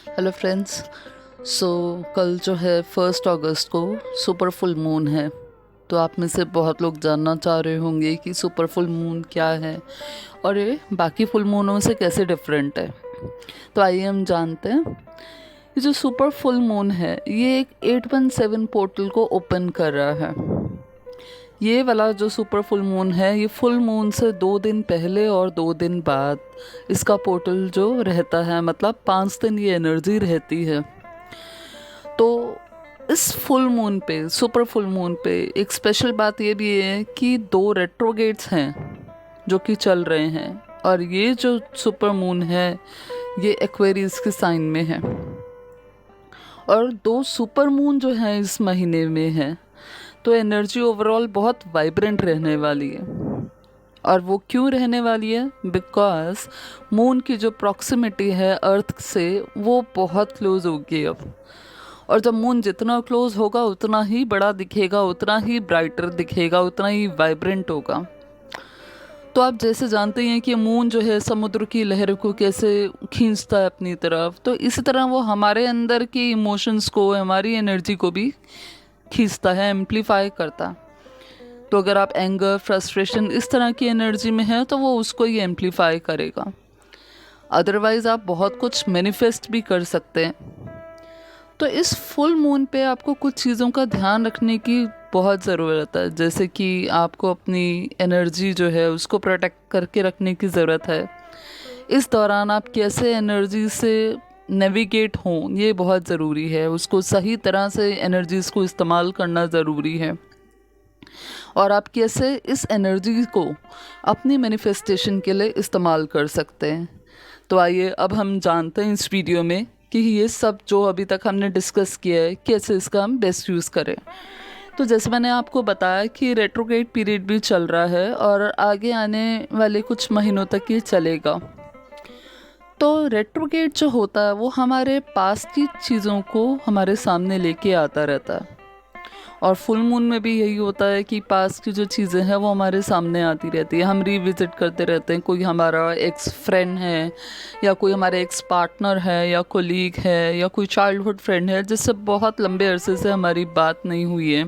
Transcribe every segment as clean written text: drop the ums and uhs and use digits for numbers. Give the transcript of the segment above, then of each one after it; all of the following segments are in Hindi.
Hello friends. सो कल जो है 1 अगस्त को सुपर फुल मून है। तो आप में से बहुत लोग जानना चाह रहे होंगे कि सुपर फुल मून क्या है और ये बाकी फुल मूनों से कैसे डिफरेंट है। तो आइए हम जानते हैं। ये जो सुपर फुल मून है ये एक 817 पोर्टल को ओपन कर रहा है। ये वाला जो सुपर फुल मून है ये फुल मून से 2 दिन पहले और 2 दिन बाद इसका पोर्टल जो रहता है, मतलब 5 दिन ये एनर्जी रहती है। तो इस फुल मून पे, सुपर फुल मून पे एक स्पेशल बात ये भी है कि 2 रेट्रोगेट्स हैं जो कि चल रहे हैं, और ये जो सुपर मून है ये एक्वेरियस के साइन में है। और 2 सुपर मून जो हैं इस महीने में है, तो एनर्जी ओवरऑल बहुत वाइब्रेंट रहने वाली है। और वो क्यों रहने वाली है? बिकॉज मून की जो प्रॉक्सिमिटी है अर्थ से वो बहुत क्लोज होगी अब। और जब मून जितना क्लोज होगा उतना ही बड़ा दिखेगा, उतना ही ब्राइटर दिखेगा, उतना ही वाइब्रेंट होगा। तो आप जैसे जानते हैं कि मून जो है समुद्र की लहर को कैसे खींचता है अपनी तरफ, तो इसी तरह वो हमारे अंदर के इमोशंस को, हमारी एनर्जी को भी खींचता है, एम्पलीफाई करता है। तो अगर आप एंगर, फ्रस्ट्रेशन इस तरह की एनर्जी में हैं तो वो उसको ही एम्पलीफाई करेगा। अदरवाइज़ आप बहुत कुछ मैनिफेस्ट भी कर सकते हैं। तो इस फुल मून पे आपको कुछ चीज़ों का ध्यान रखने की बहुत ज़रूरत है, जैसे कि आपको अपनी एनर्जी जो है उसको प्रोटेक्ट करके रखने की ज़रूरत है। इस दौरान आप कैसे एनर्जी से नेविगेट हों ये बहुत ज़रूरी है, उसको सही तरह से एनर्जीज़ को इस्तेमाल करना ज़रूरी है। और आप कैसे इस एनर्जी को अपनी मैनिफेस्टेशन के लिए इस्तेमाल कर सकते हैं। तो आइए अब हम जानते हैं इस वीडियो में कि ये सब जो अभी तक हमने डिस्कस किया है कैसे इसका हम बेस्ट यूज़ करें। तो जैसे मैंने आपको बताया कि रेट्रोग्रेड पीरियड भी चल रहा है और आगे आने वाले कुछ महीनों तक ये चलेगा। तो रेट्रोग्रेड जो होता है वो हमारे पास की चीज़ों को हमारे सामने लेके आता रहता है। और फुल मून में भी यही होता है कि पास की जो चीज़ें हैं वो हमारे सामने आती रहती है, हम रिविज़िट करते रहते हैं। कोई हमारा एक्स फ्रेंड है, या कोई हमारे एक्स पार्टनर है, या कोलीग है, या कोई चाइल्डहुड फ्रेंड है जिससे बहुत लंबे अरसे से हमारी बात नहीं हुई है,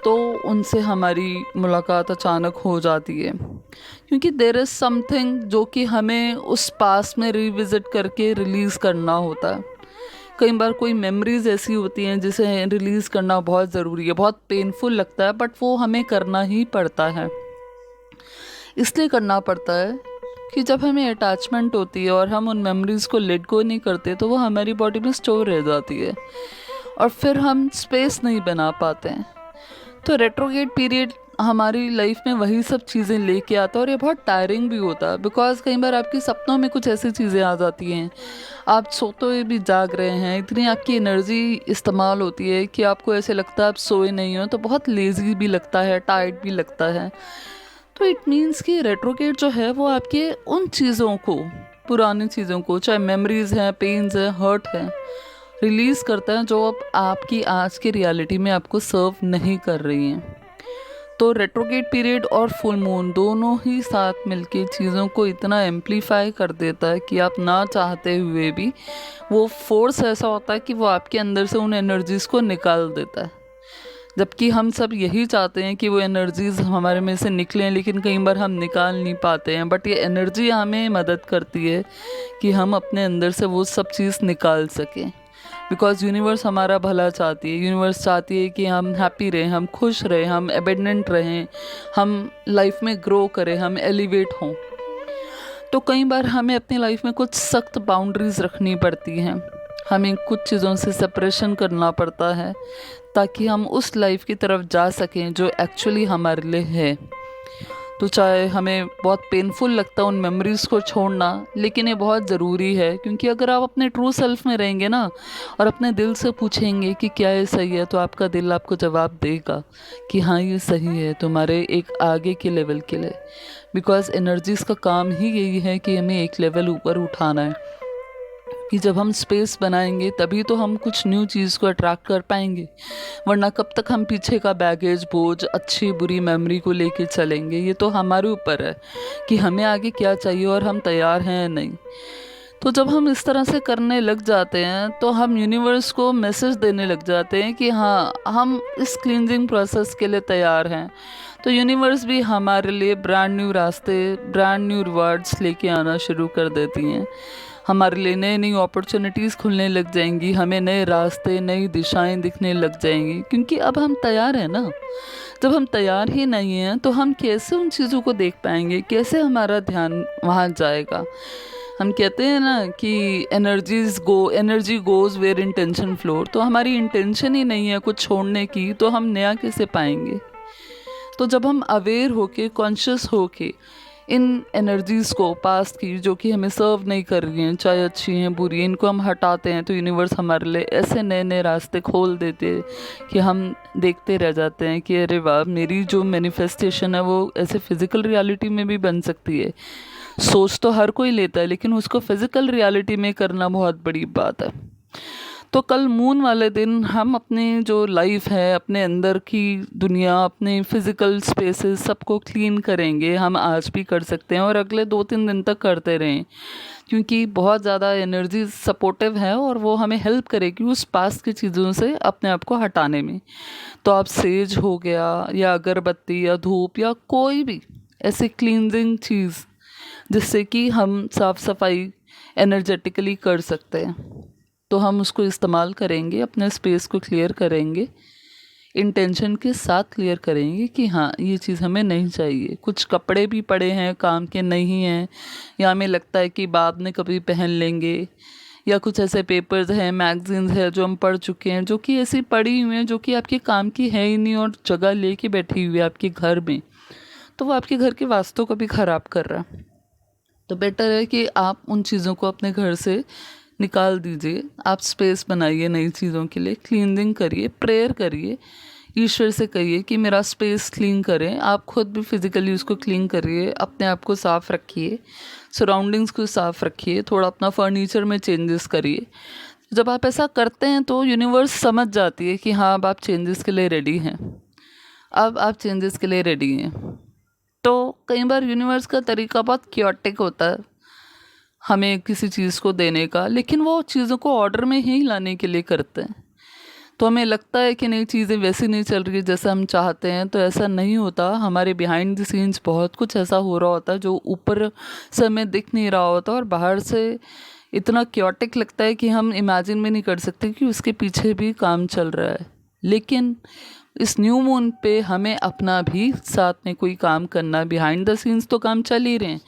तो उनसे हमारी मुलाकात अचानक हो जाती है। क्योंकि देयर इज़ समथिंग जो कि हमें उस पास में रिविज़िट करके रिलीज़ करना होता है। कई बार कोई मेमोरीज ऐसी होती हैं जिसे रिलीज़ करना बहुत ज़रूरी है, बहुत पेनफुल लगता है, बट वो हमें करना ही पड़ता है। इसलिए करना पड़ता है कि जब हमें अटैचमेंट होती है और हम उन मेमोरीज़ को लेट गो नहीं करते तो वो हमारी बॉडी में स्टोर रह जाती है और फिर हम स्पेस नहीं बना पाते हैं। तो रेट्रोगेट पीरियड हमारी लाइफ में वही सब चीज़ें लेके आता है, और ये बहुत टायरिंग भी होता है। बिकॉज कई बार आपके सपनों में कुछ ऐसी चीज़ें आ जाती हैं, आप सोते हुए भी जाग रहे हैं, इतनी आपकी एनर्जी इस्तेमाल होती है कि आपको ऐसे लगता है आप सोए नहीं हो, तो बहुत लेज़ी भी लगता है, टायर्ड भी लगता है। तो इट मीन्स कि रेट्रोगेट जो है वो आपके उन चीज़ों को, पुरानी चीज़ों को, चाहे मेमोरीज हैं, पेन्स हैं, हर्ट हैं, रिलीज़ करता है जो अब आपकी आज की रियलिटी में आपको सर्व नहीं कर रही हैं। तो रेट्रोगेट पीरियड और फुल मून दोनों ही साथ मिलके चीज़ों को इतना एम्पलीफाई कर देता है कि आप ना चाहते हुए भी वो फोर्स ऐसा होता है कि वो आपके अंदर से उन एनर्जीज़ को निकाल देता है। जबकि हम सब यही चाहते हैं कि वो एनर्जीज़ हमारे में से निकलें, लेकिन कई बार हम निकाल नहीं पाते हैं। बट ये एनर्जी हमें मदद करती है कि हम अपने अंदर से वो सब चीज़ निकाल सकें। बिकॉज यूनिवर्स हमारा भला चाहती है, यूनिवर्स चाहती है कि हम हैप्पी रहें, हम खुश रहें, हम एबेंडेंट रहें, हम लाइफ में ग्रो करें, हम एलिवेट हों। तो कई बार हमें अपनी लाइफ में कुछ सख्त बाउंड्रीज़ रखनी पड़ती हैं, हमें कुछ चीज़ों से सेपरेशन करना पड़ता है ताकि हम उस लाइफ की तरफ जा सकें जो एक्चुअली हमारे लिए है। तो चाहे हमें बहुत पेनफुल लगता है उन मेमोरीज़ को छोड़ना, लेकिन ये बहुत ज़रूरी है। क्योंकि अगर आप अपने ट्रू सेल्फ में रहेंगे ना और अपने दिल से पूछेंगे कि क्या ये सही है, तो आपका दिल आपको जवाब देगा कि हाँ ये सही है तुम्हारे एक आगे के लेवल के लिए। बिकॉज एनर्जीज़ का काम ही यही है कि हमें एक लेवल ऊपर उठाना है, कि जब हम स्पेस बनाएंगे तभी तो हम कुछ न्यू चीज़ को अट्रैक्ट कर पाएंगे। वरना कब तक हम पीछे का बैगेज, बोझ, अच्छी बुरी मेमोरी को लेके चलेंगे। ये तो हमारे ऊपर है कि हमें आगे क्या चाहिए और हम तैयार हैं या नहीं। तो जब हम इस तरह से करने लग जाते हैं तो हम यूनिवर्स को मैसेज देने लग जाते हैं कि हाँ, हम इस क्लींजिंग प्रोसेस के लिए तैयार हैं। तो यूनिवर्स भी हमारे लिए ब्रांड न्यू रास्ते, ब्रांड न्यू रिवार्ड्स लेके आना शुरू कर देती हैं। हमारे लिए नई नई अपॉर्चुनिटीज़ खुलने लग जाएंगी, हमें नए रास्ते, नई दिशाएं दिखने लग जाएंगी, क्योंकि अब हम तैयार हैं ना। जब हम तैयार ही नहीं हैं तो हम कैसे उन चीज़ों को देख पाएंगे, कैसे हमारा ध्यान वहाँ जाएगा। हम कहते हैं ना कि energy goes where intention flow. तो हमारी इंटेंशन ही नहीं है कुछ छोड़ने की, तो हम नया कैसे पाएंगे। तो जब हम अवेयर होके, कॉन्शियस होके इन एनर्जीज़ को, पास्ट की, जो कि हमें सर्व नहीं कर रही हैं, चाहे अच्छी हैं बुरी हैं, इनको हम हटाते हैं, तो यूनिवर्स हमारे लिए ऐसे नए नए रास्ते खोल देते हैं कि हम देखते रह जाते हैं कि अरे वाह, मेरी जो मैनिफेस्टेशन है वो ऐसे फिज़िकल रियलिटी में भी बन सकती है। सोच तो हर कोई लेता है, लेकिन उसको फिज़िकल रियलिटी में करना बहुत बड़ी बात है। तो कल मून वाले दिन हम अपनी जो लाइफ है, अपने अंदर की दुनिया, अपने फिज़िकल स्पेसेस सबको क्लीन करेंगे। हम आज भी कर सकते हैं और अगले 2-3 दिन तक करते रहें, क्योंकि बहुत ज़्यादा एनर्जी सपोर्टिव है और वो हमें हेल्प करेगी उस पास्ट की चीज़ों से अपने आप को हटाने में। तो आप सेज हो गया, या अगरबत्ती, या धूप, या कोई भी ऐसी क्लींजिंग चीज़ जिससे कि हम साफ़ सफाई एनर्जेटिकली कर सकते हैं, तो हम उसको इस्तेमाल करेंगे, अपने स्पेस को क्लियर करेंगे, इंटेंशन के साथ क्लियर करेंगे कि हाँ, ये चीज़ हमें नहीं चाहिए। कुछ कपड़े भी पड़े हैं, काम के नहीं हैं, या हमें लगता है कि बाद में कभी पहन लेंगे, या कुछ ऐसे पेपर्स हैं, मैगजीन्स हैं जो हम पढ़ चुके हैं, जो कि ऐसी पड़ी हुई हैं जो कि आपके काम की है ही नहीं और जगह लेके बैठी हुई है आपके घर में, तो वो आपके घर के वास्तु को भी ख़राब कर रहा है। तो बेटर है कि आप उन चीज़ों को अपने घर से निकाल दीजिए। आप स्पेस बनाइए नई चीज़ों के लिए, क्लीनिंग करिए, प्रेयर करिए, ईश्वर से कहिए कि मेरा स्पेस क्लीन करें। आप खुद भी फिज़िकली उसको क्लीन करिए, अपने आप को साफ़ रखिए, सराउंडिंग्स को साफ़ रखिए, थोड़ा अपना फर्नीचर में चेंजेस करिए। जब आप ऐसा करते हैं तो यूनिवर्स समझ जाती है कि हाँ, अब आप चेंजेस के लिए रेडी हैं, अब आप चेंजेस के लिए रेडी हैं। तो कई बार यूनिवर्स का तरीका बहुत क्योटिक होता है हमें किसी चीज़ को देने का, लेकिन वो चीज़ों को ऑर्डर में ही लाने के लिए करते हैं। तो हमें लगता है कि नई चीज़ें वैसी नहीं चल रही जैसा हम चाहते हैं, तो ऐसा नहीं होता। हमारे बिहाइंड द सीन्स बहुत कुछ ऐसा हो रहा होता है जो ऊपर से हमें दिख नहीं रहा होता, और बाहर से इतना क्योटिक लगता है कि हम इमेजिन भी नहीं कर सकते कि उसके पीछे भी काम चल रहा है। लेकिन इस न्यू मून पे हमें अपना भी साथ में कोई काम करना है। बिहाइंड द सीन्स तो काम चल ही रहे हैं,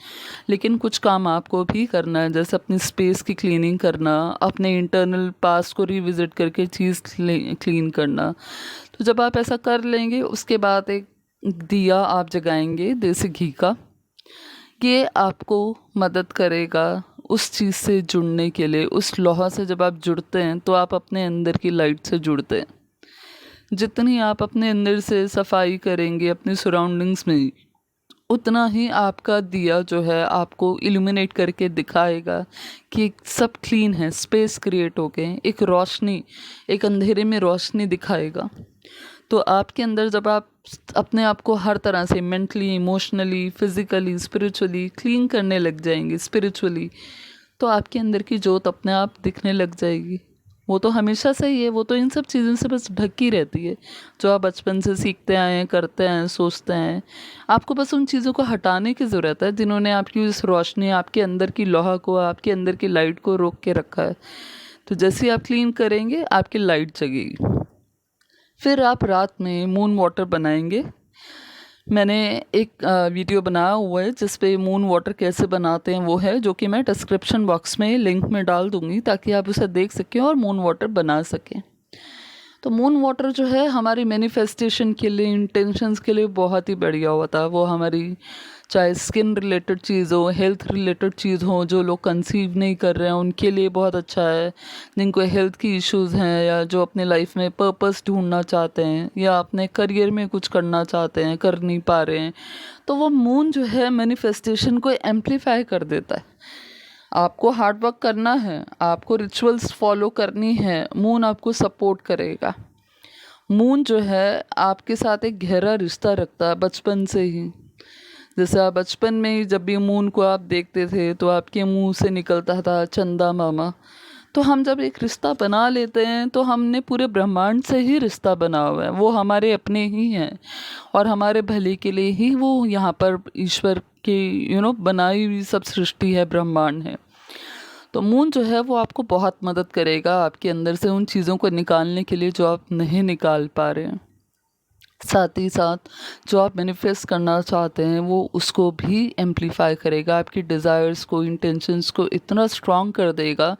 लेकिन कुछ काम आपको भी करना है, जैसे अपनी स्पेस की क्लीनिंग करना, अपने इंटरनल पास्ट को रिविजिट करके चीज़ क्लीन करना। तो जब आप ऐसा कर लेंगे, उसके बाद एक दिया आप जगाएंगे देसी घी का। ये आपको मदद करेगा उस चीज़ से जुड़ने के लिए। उस लोहा से जब आप जुड़ते हैं तो आप अपने अंदर की लाइट से जुड़ते हैं। जितनी आप अपने अंदर से सफाई करेंगे अपनी सराउंडिंग्स में, उतना ही आपका दिया जो है आपको इल्यूमिनेट करके दिखाएगा कि सब क्लीन है। स्पेस क्रिएट हो गए, एक रोशनी, एक अंधेरे में रोशनी दिखाएगा। तो आपके अंदर जब आप अपने आप को हर तरह से mentally, emotionally, physically, spiritually clean करने लग जाएंगे, स्पिरिचुअली, तो आपके अंदर की जोत अपने आप दिखने लग जाएगी। वो तो हमेशा से ही है, वो तो इन सब चीज़ों से बस ढकी रहती है, जो आप बचपन से सीखते आए हैं, करते हैं, सोचते हैं। आपको बस उन चीज़ों को हटाने की ज़रूरत है जिन्होंने आपकी उस रोशनी, आपके अंदर की लोहा को, आपके अंदर की लाइट को रोक के रखा है। तो जैसे ही आप क्लीन करेंगे, आपकी लाइट जगेगी। फिर आप रात में मून वाटर बनाएंगे। मैंने एक वीडियो बनाया हुआ है जिस पे मून वाटर कैसे बनाते हैं वो है, जो कि मैं डिस्क्रिप्शन बॉक्स में लिंक में डाल दूँगी ताकि आप उसे देख सकें और मून वाटर बना सकें। तो मून वाटर जो है हमारी मैनिफेस्टेशन के लिए, इंटेंशंस के लिए बहुत ही बढ़िया होता है। वो हमारी चाहे स्किन रिलेटेड चीज़ हो, हेल्थ रिलेटेड चीज़ हो, जो लोग कंसीव नहीं कर रहे हैं उनके लिए बहुत अच्छा है। जिनको हेल्थ की इश्यूज़ हैं, या जो अपने लाइफ में पर्पस ढूंढना चाहते हैं, या अपने करियर में कुछ करना चाहते हैं, कर नहीं पा रहे हैं, तो वो मून जो है मैनिफेस्टेशन को एम्पलीफाई कर देता है। आपको हार्ड वर्क करना है, आपको रिचुअल्स फॉलो करनी है, मून आपको सपोर्ट करेगा। मून जो है आपके साथ एक गहरा रिश्ता रखता है बचपन से ही। जैसे आप बचपन में ही जब भी मून को आप देखते थे तो आपके मुंह से निकलता था चंदा मामा। तो हम जब एक रिश्ता बना लेते हैं तो हमने पूरे ब्रह्मांड से ही रिश्ता बना हुआ है, वो हमारे अपने ही हैं और हमारे भले के लिए ही वो यहाँ पर ईश्वर की बनाई हुई सब सृष्टि है, ब्रह्मांड है। तो मून जो है वो आपको बहुत मदद करेगा आपके अंदर से उन चीज़ों को निकालने के लिए जो आप नहीं निकाल पा रहे हैं। साथ ही साथ जो आप मैनिफेस्ट करना चाहते हैं वो उसको भी एम्पलीफाई करेगा, आपकी डिज़ायर्स को, इंटेंशंस को इतना स्ट्रॉन्ग कर देगा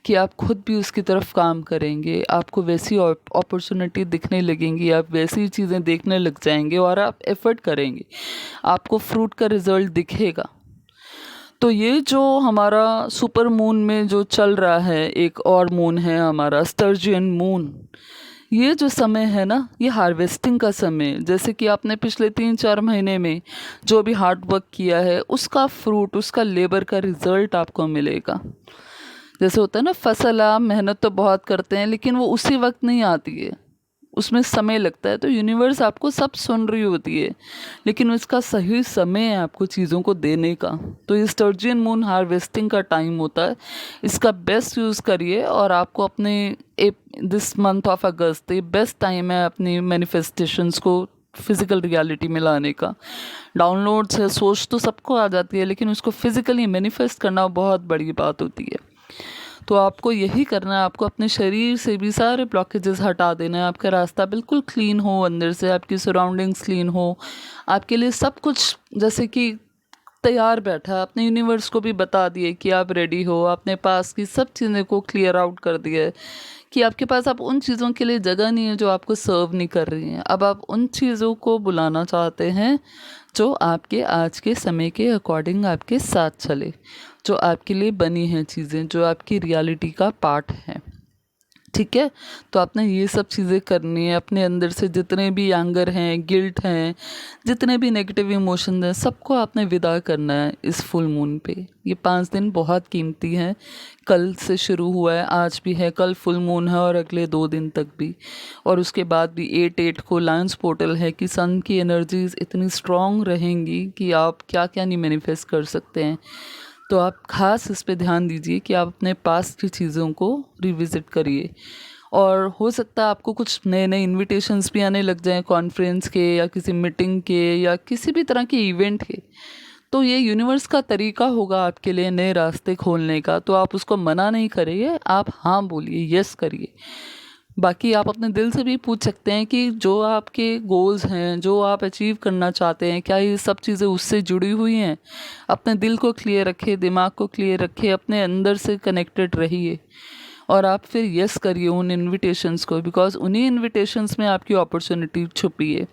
कि आप खुद भी उसकी तरफ काम करेंगे, आपको वैसी अपॉर्चुनिटी दिखने लगेंगी, आप वैसी चीज़ें देखने लग जाएंगे और आप एफर्ट करेंगे, आपको फ्रूट का रिजल्ट दिखेगा। तो ये जो हमारा सुपर मून में जो चल रहा है, एक और मून है हमारा स्टर्जियन मून, ये जो समय है ना, ये हार्वेस्टिंग का समय। जैसे कि आपने पिछले 3-4 महीने में जो भी हार्ड वर्क किया है उसका फ्रूट, उसका लेबर का रिजल्ट आपको मिलेगा। जैसे होता है ना, फसल आप मेहनत तो बहुत करते हैं लेकिन वो उसी वक्त नहीं आती है, उसमें समय लगता है। तो यूनिवर्स आपको सब सुन रही होती है लेकिन इसका सही समय है आपको चीज़ों को देने का। तो ये स्टर्जियन मून हार्वेस्टिंग का टाइम होता है, इसका बेस्ट यूज़ करिए और आपको अपने दिस मंथ ऑफ अगस्त ये बेस्ट टाइम है अपनी मैनिफेस्टेशंस को फिज़िकल रियलिटी में लाने का। डाउनलोड्स है, सोच तो सबको आ जाती है लेकिन उसको फिज़िकली मैनिफेस्ट करना बहुत बड़ी बात होती है। तो आपको यही करना है, आपको अपने शरीर से भी सारे ब्लॉकेजेस हटा देना है, आपका रास्ता बिल्कुल क्लीन हो, अंदर से आपकी सराउंडिंग्स क्लीन हो, आपके लिए सब कुछ जैसे कि तैयार बैठा है। अपने यूनिवर्स को भी बता दिए कि आप रेडी हो, अपने पास की सब चीज़ें को क्लियर आउट कर दिया है कि आपके पास अब उन चीज़ों के लिए जगह नहीं है जो आपको सर्व नहीं कर रही हैं। अब आप उन चीज़ों को बुलाना चाहते हैं जो आपके आज के समय के अकॉर्डिंग आपके साथ चले, जो आपके लिए बनी हैं चीज़ें, जो आपकी रियलिटी का पार्ट है। ठीक है, तो आपने ये सब चीज़ें करनी है। अपने अंदर से जितने भी एंगर हैं, गिल्ट हैं, जितने भी नेगेटिव इमोशन हैं, सबको आपने विदा करना है इस फुल मून पे। ये 5 दिन बहुत कीमती हैं, कल से शुरू हुआ है, आज भी है, कल फुल मून है और अगले 2 दिन तक भी, और उसके बाद भी 8/8 को लायंस पोर्टल है कि सन की एनर्जीज इतनी स्ट्रॉन्ग रहेंगी कि आप क्या क्या नहीं मैनिफेस्ट कर सकते हैं। तो आप खास इस पे ध्यान दीजिए कि आप अपने पास की चीज़ों को रिविज़िट करिए। और हो सकता है आपको कुछ नए नए इनविटेशंस भी आने लग जाएं, कॉन्फ्रेंस के या किसी मीटिंग के या किसी भी तरह के इवेंट के। तो ये यूनिवर्स का तरीका होगा आपके लिए नए रास्ते खोलने का। तो आप उसको मना नहीं करिए, आप हाँ बोलिए, यस करिए। बाकी आप अपने दिल से भी पूछ सकते हैं कि जो आपके गोल्स हैं, जो आप अचीव करना चाहते हैं, क्या ये सब चीज़ें उससे जुड़ी हुई हैं। अपने दिल को क्लियर रखिए, दिमाग को क्लियर रखिए, अपने अंदर से कनेक्टेड रहिए और आप फिर यस करिए उन इनविटेशंस को, बिकॉज उन्हीं इनविटेशंस में आपकी अपॉर्चुनिटी छुपी है।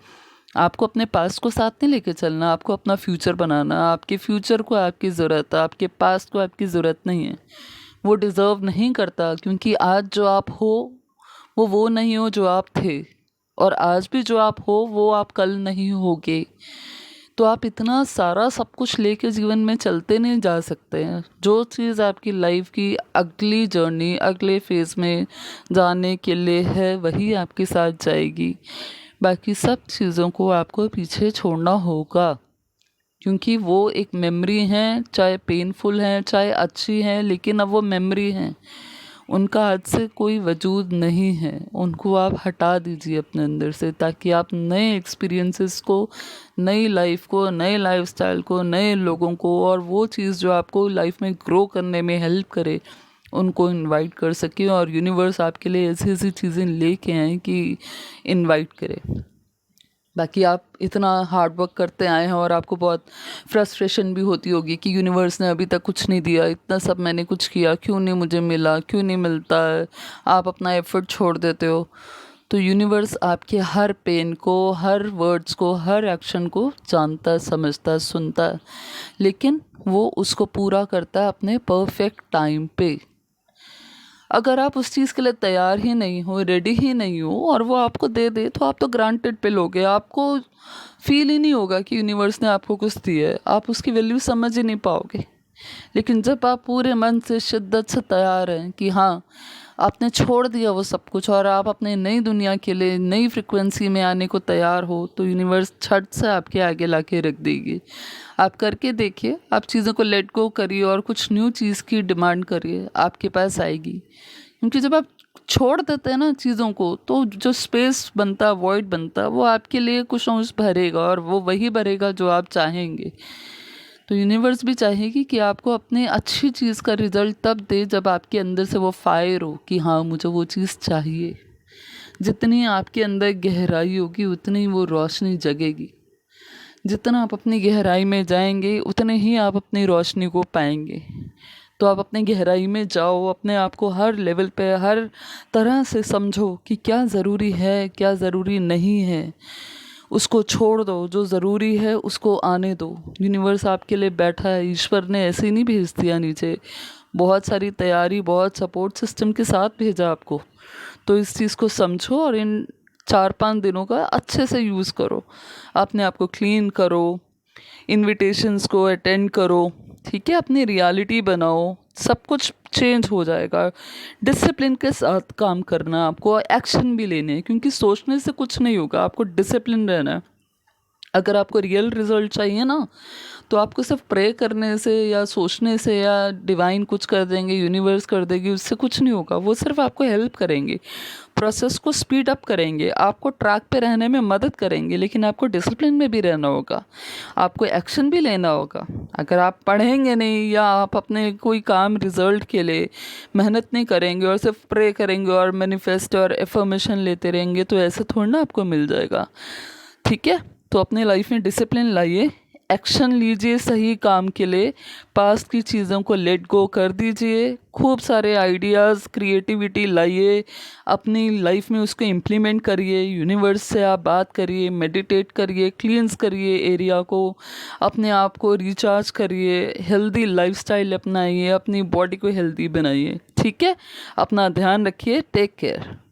आपको अपने पास्ट को साथ नहीं लेके चलना, आपको अपना फ्यूचर बनाना। आपके फ्यूचर को आपकी ज़रूरत है, आपके पास्ट को आपकी ज़रूरत नहीं है। वो डिज़र्व नहीं करता, क्योंकि आज जो आप हो वो नहीं हो जो आप थे, और आज भी जो आप हो वो आप कल नहीं होगे। तो आप इतना सारा सब कुछ लेके जीवन में चलते नहीं जा सकते हैं। जो चीज़ आपकी लाइफ की अगली जर्नी, अगले फेज़ में जाने के लिए है, वही आपके साथ जाएगी। बाकी सब चीज़ों को आपको पीछे छोड़ना होगा, क्योंकि वो एक मेमोरी हैं, चाहे पेनफुल हैं चाहे अच्छी हैं, लेकिन अब वो मेमोरी हैं, उनका आज से कोई वजूद नहीं है। उनको आप हटा दीजिए अपने अंदर से, ताकि आप नए एक्सपीरियंसेस को, नई लाइफ को, नए लाइफस्टाइल को, नए लोगों को, और वो चीज़ जो आपको लाइफ में ग्रो करने में हेल्प करे, उनको इनवाइट कर सकें। और यूनिवर्स आपके लिए ऐसी ऐसी चीज़ें लेके आए कि इनवाइट करे। बाकी आप इतना हार्ड वर्क करते आए हैं और आपको बहुत फ्रस्ट्रेशन भी होती होगी कि यूनिवर्स ने अभी तक कुछ नहीं दिया, इतना सब मैंने कुछ किया, क्यों नहीं मुझे मिला, क्यों नहीं मिलता है। आप अपना एफर्ट छोड़ देते हो। तो यूनिवर्स आपके हर पेन को, हर वर्ड्स को, हर एक्शन को जानता है, समझता है, सुनता है, लेकिन वो उसको पूरा करता है अपने परफेक्ट टाइम पे। अगर आप उस चीज़ के लिए तैयार ही नहीं हो, रेडी ही नहीं हो, और वो आपको दे दे, तो आप तो ग्रांटेड पे लोगे। आपको फील ही नहीं होगा कि यूनिवर्स ने आपको कुछ दिया है, आप उसकी वैल्यू समझ ही नहीं पाओगे। लेकिन जब आप पूरे मन से शिद्दत से तैयार हैं कि हाँ, आपने छोड़ दिया वो सब कुछ और आप अपने नई दुनिया के लिए नई फ्रिक्वेंसी में आने को तैयार हो, तो यूनिवर्स छट से आपके आगे ला के रख देगी। आप करके देखिए, आप चीज़ों को लेट गो करिए और कुछ न्यू चीज़ की डिमांड करिए, आपके पास आएगी। क्योंकि जब आप छोड़ देते हैं ना चीज़ों को, तो जो स्पेस बनता, वॉइड बनता, वो आपके लिए कुछ ना कुछ भरेगा और वो वही भरेगा जो आप चाहेंगे। तो यूनिवर्स भी चाहेगी कि आपको अपने अच्छी चीज़ का रिजल्ट तब दे जब आपके अंदर से वो फायर हो कि हाँ, मुझे वो चीज़ चाहिए। जितनी आपके अंदर गहराई होगी उतनी वो रोशनी जगेगी। जितना आप अपनी गहराई में जाएंगे उतने ही आप अपनी रोशनी को पाएंगे। तो आप अपनी गहराई में जाओ, अपने आप को हर लेवल पे हर तरह से समझो कि क्या ज़रूरी है, क्या ज़रूरी नहीं है। उसको छोड़ दो, जो ज़रूरी है उसको आने दो। यूनिवर्स आपके लिए बैठा है, ईश्वर ने ऐसे ही नहीं भेज दिया नीचे, बहुत सारी तैयारी, बहुत सपोर्ट सिस्टम के साथ भेजा आपको। तो इस चीज़ को समझो और इन 4-5 दिनों का अच्छे से यूज़ करो। अपने आप को क्लीन करो, इनविटेशंस को अटेंड करो, ठीक है, अपनी रियलिटी बनाओ, सब कुछ चेंज हो जाएगा। डिसिप्लिन के साथ काम करना, आपको एक्शन भी लेने हैं, क्योंकि सोचने से कुछ नहीं होगा, आपको डिसिप्लिन रहना है। अगर आपको रियल रिजल्ट चाहिए ना, तो आपको सिर्फ प्रे करने से या सोचने से या डिवाइन कुछ कर देंगे, यूनिवर्स कर देगी, उससे कुछ नहीं होगा। वो सिर्फ आपको हेल्प करेंगे, प्रोसेस को स्पीड अप करेंगे, आपको ट्रैक पे रहने में मदद करेंगे, लेकिन आपको डिसिप्लिन में भी रहना होगा, आपको एक्शन भी लेना होगा। अगर आप पढ़ेंगे नहीं या आप अपने कोई काम रिजल्ट के लिए मेहनत नहीं करेंगे और सिर्फ प्रे करेंगे और मैनिफेस्ट और एफर्मेशन लेते रहेंगे, तो ऐसे थोड़ा ना आपको मिल जाएगा। ठीक है, तो अपनी लाइफ में डिसिप्लिन लाइए, एक्शन लीजिए सही काम के लिए, पास्ट की चीज़ों को लेट गो कर दीजिए, खूब सारे आइडियाज़, क्रिएटिविटी लाइए, अपनी लाइफ में उसको इम्प्लीमेंट करिए, यूनिवर्स से आप बात करिए, मेडिटेट करिए, क्लींस करिए एरिया को, अपने आप को रिचार्ज करिए, हेल्दी लाइफस्टाइल अपनाइए, अपनी बॉडी को हेल्दी बनाइए। ठीक है, अपना ध्यान रखिए, टेक केयर।